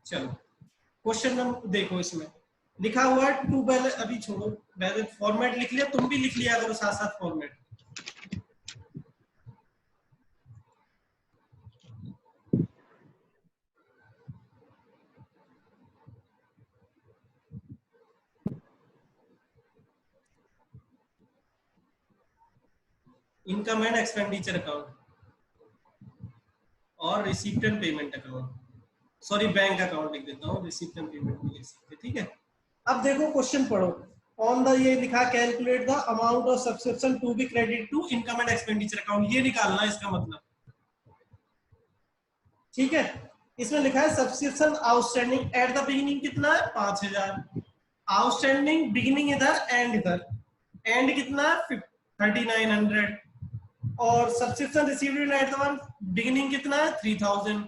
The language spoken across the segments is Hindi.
चलो क्वेश्चन नंबर देखो, इसमें लिखा हुआ है टू बैलेंस, अभी छोड़ो बैलेंस, फॉर्मेट लिख लिया, तुम भी लिख लिया करो साथ साथ format. Income and expenditure account और receipt and payment account, sorry bank account लिख देता हूँ, रिसीप्ट एंड पेमेंट नहीं लिख सकते, ठीक है। अब देखो क्वेश्चन पढ़ो। ऑन द, ये लिखा calculate the amount of subscription to be credit to income and expenditure account, ये निकालना है इसका मतलब, ठीक है। इसमें लिखा है subscription outstanding at the beginning कितना है 5000, आउटस्टैंडिंग बिगिनिंग इधर एंड इधर, एंड कितना है 3900, और subscription received at the beginning कितना है 3000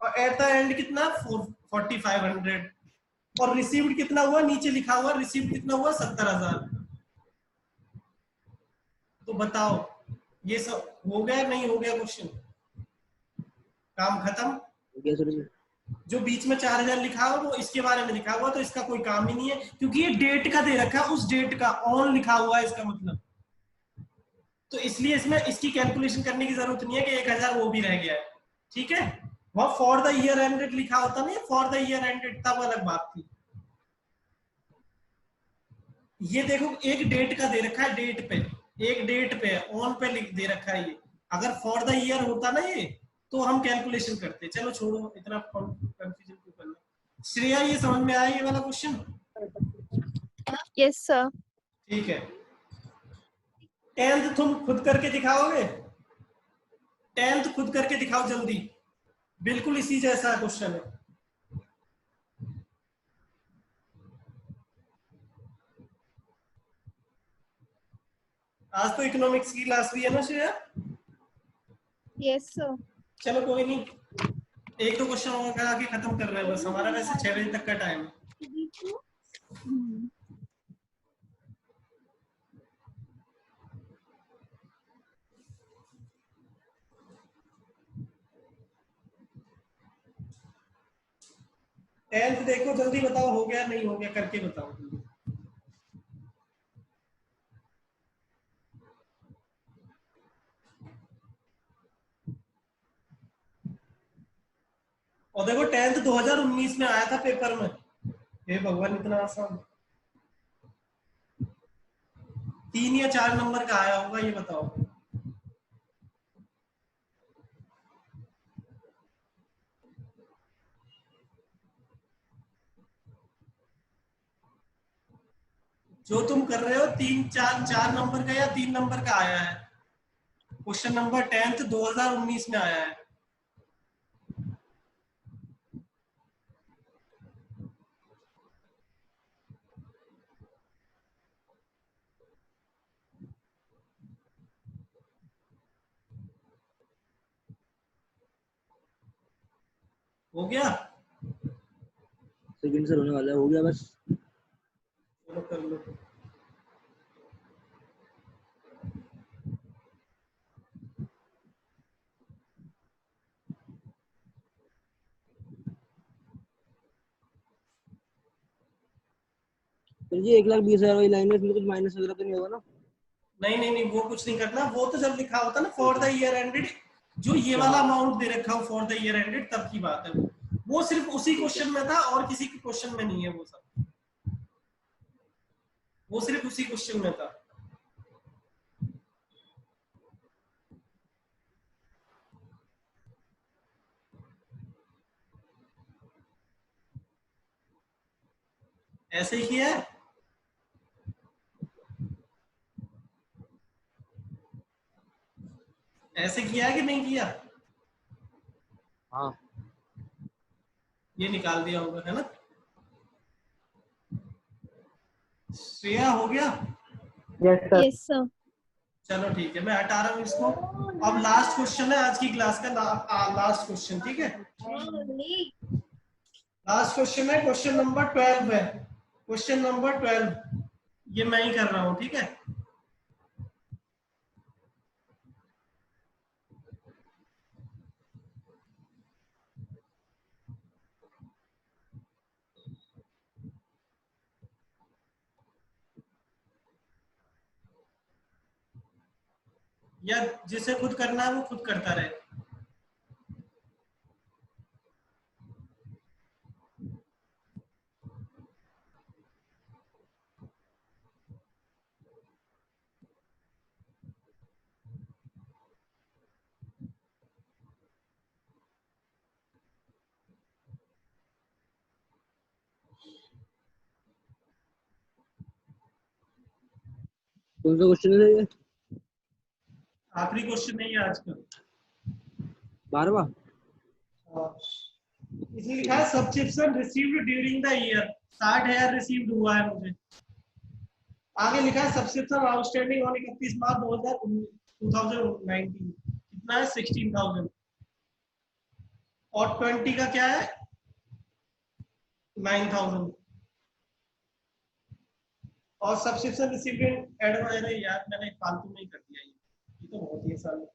और एट द एंड कितना 4500, और रिसीव्ड कितना हुआ नीचे लिखा हुआ, रिसीव्ड कितना हुआ 70000। तो बताओ ये सब हो गया नहीं हो गया क्वेश्चन, काम खत्म। जो बीच में 4000 लिखा हुआ वो इसके बारे में लिखा हुआ, तो इसका कोई काम ही नहीं है, क्योंकि ये डेट का दे रखा है, उस डेट का ऑन लिखा हुआ है इसका मतलब, तो इसलिए इसमें इसकी कैलकुलेशन करने की जरूरत नहीं है कि 1000 वो भी रह गया है, ठीक है। वह फॉर द ईयर एंडेड लिखा होता नहीं, फॉर द ईयर एंडेड तब अलग बात थी। ये देखो एक डेट का दे रखा है, डेट पे, एक डेट पे ऑन पे लिख दे रखा है ये, अगर फॉर द ईयर होता ना ये तो हम कैलकुलेशन करते। चलो छोड़ो, इतना कंफ्यूजन क्यों करना। श्रेया ये समझ में आया ये वाला क्वेश्चन? Yes sir. ठीक है, 10th तुम खुद करके दिखाओगे, 10th खुद करके दिखाओ जल्दी, बिल्कुल इसी जैसा क्वेश्चन है। आज तो इकोनॉमिक्स की क्लास भी है ना श्रेया? Yes sir. चलो कोई नहीं, एक दो क्वेश्चन और करा के खत्म कर रहे हैं बस, हमारा वैसे 6 बजे तक का टाइम है। टेंथ देखो जल्दी बताओ, हो गया नहीं हो गया करके बताओ। और देखो 10th 2019 में आया था पेपर में, हे भगवान इतना आसान, 3 या 4 नंबर का आया होगा, ये बताओ। जो तुम कर रहे हो 4 नंबर का या 3 नंबर का आया है, क्वेश्चन नंबर 10th 2019 में आया है। हो गया? सेकंड सर होने वाला है, हो गया बस। चलो कर लो। सर जी 1,20,000 वाली लाइन में इसमें कुछ माइनस वगैरह तो नहीं होगा ना? नहीं नहीं नहीं, वो कुछ नहीं करना, वो तो जब लिखा होता ना फॉर द ईयर एंडेड, जो ये वाला अमाउंट दे रखा हो फॉर द ईयर एंडेड तब की बात है, वो सिर्फ उसी क्वेश्चन में था और किसी के क्वेश्चन में नहीं है, वो सब वो सिर्फ उसी क्वेश्चन में था। ऐसे ही किया है, ऐसे किया है कि नहीं किया? हाँ ये निकाल दिया होगा है ना? श्रेया हो गया? Yes sir. चलो ठीक है, मैं हटा रहा हूँ इसको। अब लास्ट क्वेश्चन है आज की क्लास का, लास्ट क्वेश्चन, ठीक है। लास्ट क्वेश्चन है, क्वेश्चन नंबर 12 है, क्वेश्चन नंबर 12 ये मैं ही कर रहा हूँ, ठीक है। या जिसे खुद करना है वो खुद करता रहे। कौन सा क्वेश्चन है ये? आखिरी क्वेश्चन नहीं है आज का, 12वां। इसमें लिखा है subscription received during the year, 60,000 received हुआ है मुझे। आगे लिखा है सब्सक्रिप्शन आउटस्टैंडिंग ऑन 31 मार्च 2019 कितना है 16,000, और 20 का क्या है 9,000, और सब्सक्रिप्शन रिसीव्ड एडवांस। यार मैंने फालतू में ही कर दिया, ये तो बहुत ही आसान है।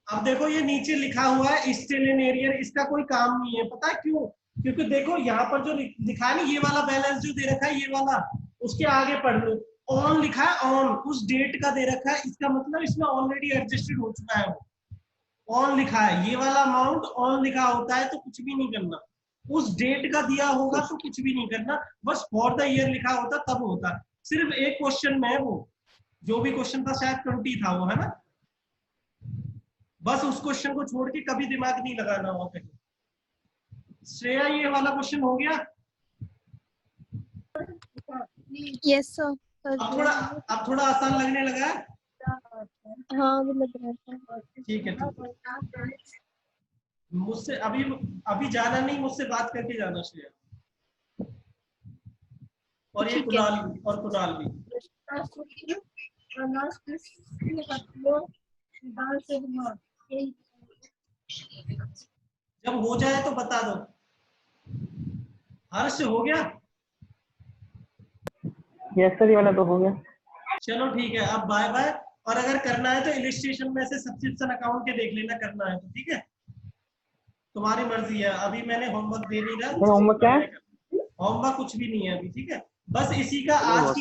अब देखो ये नीचे लिखा हुआ है स्टिल इन एरियर, इसका कोई काम नहीं है, पता है क्यों? क्योंकि देखो यहाँ पर जो लिखा है ना, ये वाला बैलेंस जो दे रखा है ये वाला, उसके आगे पढ़ लो, ऑन लिखा है, ऑन उस डेट का दे रखा है, इसका मतलब इसमें ऑलरेडी एडजस्टेड हो चुका है वो। ऑन लिखा है, ये वाला अमाउंट ऑन लिखा होता है तो कुछ भी नहीं करना, उस डेट का दिया होगा तो कुछ भी नहीं करना, बस फॉर द ईयर लिखा होता तब होता। सिर्फ एक क्वेश्चन में वो जो भी क्वेश्चन था शायद 20 था वो, है ना, बस उस क्वेश्चन को छोड़ के कभी दिमाग नहीं लगाना हुआ कहीं। श्रेया ये वाला क्वेश्चन हो गया? Yes sir. अब थोड़ा आसान लगने लगा है? हाँ भी लग रहा है। ठीक है, ठीक है। मुझसे अभी जाना नहीं, मुझसे बात करके जाना श्रेया, और ये कुणाल भी। जब हो जाए तो बता दो। हर्ष हो गया? यस सर, ये वाला तो हो गया। चलो ठीक है, अब बाय बाय। और अगर करना है तो इलिस्ट्रेशन में से सब्सक्रिप्शन अकाउंट के देख लेना, करना है तो ठीक है, तुम्हारी मर्जी है। अभी मैंने होमवर्क दे नहीं रहा। होमवर्क क्या है? होमवर्क कुछ भी नहीं है अभी, ठीक है, बस इसी का आज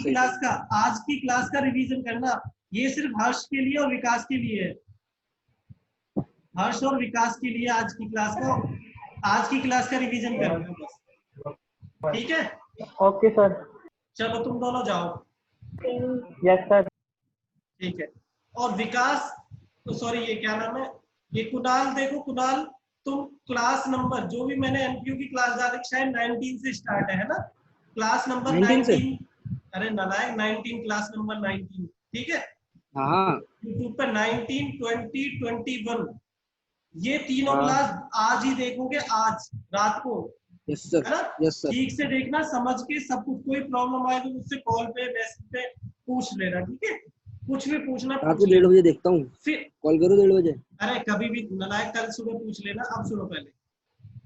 की क्लास का रिवीजन करना। ये सिर्फ हर्ष के लिए और विकास के लिए है, हर्ष और विकास के लिए आज की क्लास का रिवीजन करना बस, ठीक है? Okay sir. चलो तुम दोनों जाओ। Yes sir. ठीक है, और विकास, सॉरी ये क्या नाम है, ये कुणाल, देखो कुणाल तुम क्लास नंबर जो भी मैंने एमपीयू की क्लास डाली शायद 19 से स्टार्ट है ना, क्लास नंबर 19। अरे नालायक, 19 क्लास नंबर 19, ठीक है? हाँ, यूट्यूब पे 19, 20, 21 ये तीनों क्लास आज ही देखोगे, आज रात को, यस सर, है ना? Yes sir. ठीक से देखना, समझ के सब कुछ, कोई प्रॉब्लम आए तो मुझसे कॉल पे मैसेज पे पूछ लेना, ठीक है? कुछ भी पूछना, रात को 1:30 बजे देखता हूँ, फिर कॉल करो 1:30 बजे। अरे कभी भी नालायक, कल सुबह पूछ लेना। अब सुनो, पहले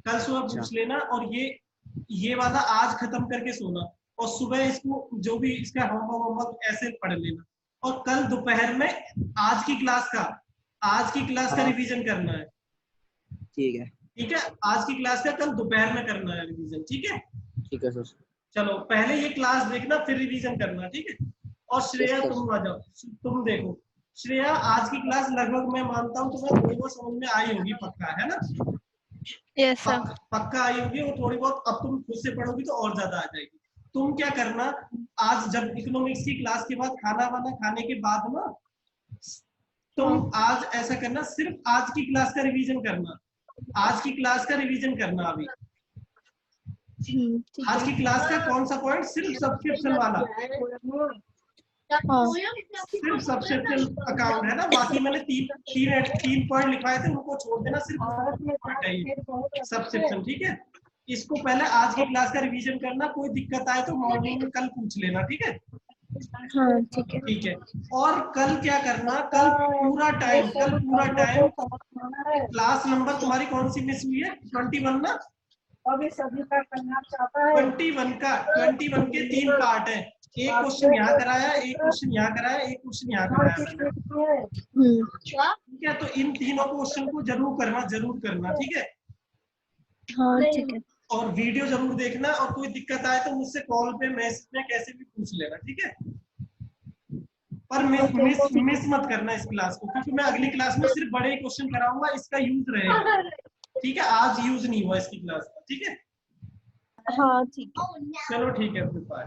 कल सुबह पूछ लेना, और ये वाला आज खत्म करके सोना, और सुबह इसको जो भी इसका होमवर्क ऐसे पढ़ लेना, और कल दोपहर में आज की क्लास का रिवीजन करना है, ठीक है? ठीक है, आज की क्लास का कल दोपहर में करना है रिवीजन, ठीक है? ठीक है सर। चलो पहले ये क्लास देखना, फिर रिवीजन करना, ठीक है? और श्रेया तुम आ जाओ, तुम देखो श्रेया, आज की क्लास लगभग मैं मानता हूँ तुम्हें थोड़ी बहुत समझ में आई होगी, पक्का है ना? Yes sir. पक्का आई होगी, वो थोड़ी बहुत अब तुम खुद से पढ़ोगी तो और ज्यादा आ जाएगी। तुम क्या करना, आज जब इकोनॉमिक्स की क्लास के बाद खाना वाना खाने के बाद ना, तुम आज ऐसा करना, सिर्फ आज की क्लास का रिवीजन करना, आज की क्लास का रिवीजन करना अभी। आज की क्लास का कौन सा पॉइंट? सिर्फ सब्सक्रिप्शन वाला, सिर्फ सब्सक्रिप्शन अकाउंट है ना, बाकी मैंने तीन पॉइंट लिखवाए थे, उनको छोड़ देना, सिर्फ सब्सक्रिप्शन, ठीक है? इसको पहले आज की क्लास का रिवीजन करना, कोई दिक्कत आए तो मॉर्निंग में कल पूछ लेना, ठीक है? हाँ ठीक है। ठीक है, और कल क्या करना, कल पूरा टाइम क्लास नंबर तुम्हारी कौन सी मिस हुई है? 21 ना? अभी सभी का करना चाहता है। 21 के 3 पार्ट है, एक क्वेश्चन यहाँ कराया, एक क्वेश्चन यहाँ कराया, एक क्वेश्चन यहाँ कराया, ठीक है? तो इन तीनों क्वेश्चन को जरूर करना, ठीक है? हाँ ठीक है। और वीडियो जरूर देखना, और कोई दिक्कत आए तो मुझसे कॉल पे, मैसेज में, कैसे भी पूछ लेना, ठीक है। पर मिस मत करना इस क्लास को, क्योंकि मैं अगली क्लास में सिर्फ बड़े ही क्वेश्चन कराऊंगा, इसका यूज रहेगा, ठीक है। आज यूज नहीं हुआ इसकी क्लास का, ठीक है। हाँ ठीक है। चलो ठीक है, फिर बाय।